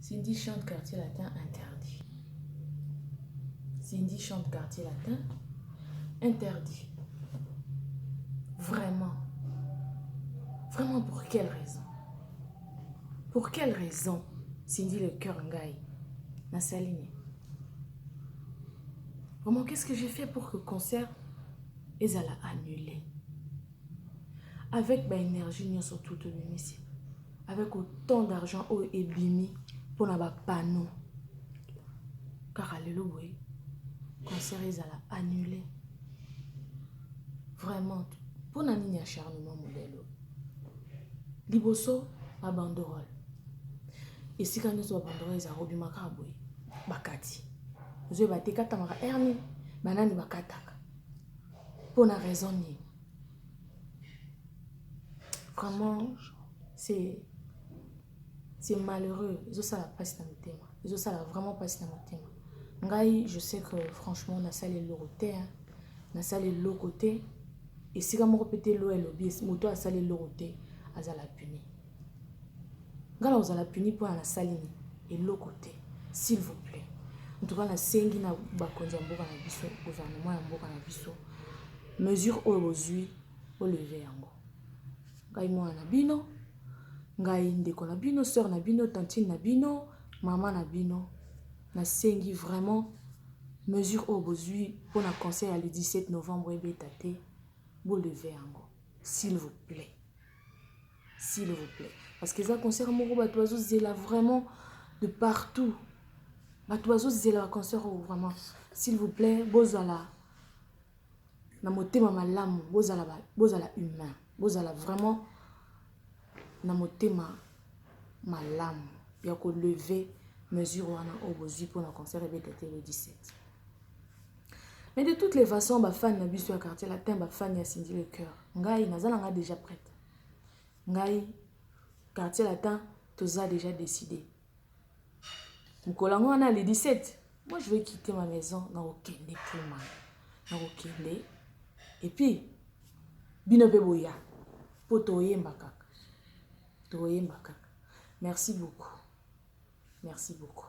Cindy chante quartier latin interdit. Cindy chante quartier latin interdit. Vraiment. Vraiment pour quelle raison? Pour quelle raison Cindy le cœur ngai na saline? Vraiment, qu'est-ce que j'ai fait pour que le concert est annulé? Avec ma énergie, nous sommes tout ici. Avec autant d'argent au ebimi pour na panneau. Car le concert est annulé. Vraiment, pour nani acharnement modèle. Liboso ma banderole. Et si quand nous avons banderole, ils ont robi makaboui. Bakati. Vous avez battu katamara erni. Banani bakataka. Pour une raison ni. Vraiment, c'est malheureux. Ils ont ça la passe dans le thème. Ils ont ça la vraiment passe dans le thème. Ngai, je sais que franchement, on a ça les lorotés. On a ça les côté. Et si on répète l'eau et l'objet, moto a ça les lorotés, à la puni. Ngala vous la puni pour la saline et l'eau côté, s'il vous plaît. En tout cas, la sengi na bakonza mboka na biso, gouvernement ya mboka na biso. Mesure aujourd'hui au lever yango. Ngai mwana na bino, ngai ndeko na bino, sœur na bino, tantine na bino, maman na bino. Na sengi vraiment mesure aujourd'hui pour la concert le 17 novembre et bétate. Vous lever yango, s'il vous plaît. S'il vous plaît. Parce que ça concert moko batoizo zela vraiment de partout. Batoizo zela concert vraiment. S'il vous plaît, bozala na motema malamu, bozala humain. Bozala vraiment na motema malamu. Ya ko lever mesure wana obozi pour le concert le 17. Mais de toutes les façons, ma fan na biso ya quartier latin, ma fan ya Cindy le cœur. Ngai nazala déjà prête. Ngai quartier latin, tout a déjà décidé. Mkolango wana le 17. Moi je vais quitter ma maison na okende pour moi. Na okende. Et puis bino pe boya. Po toyemba kaka. Toyemba kaka. Merci beaucoup. Merci beaucoup.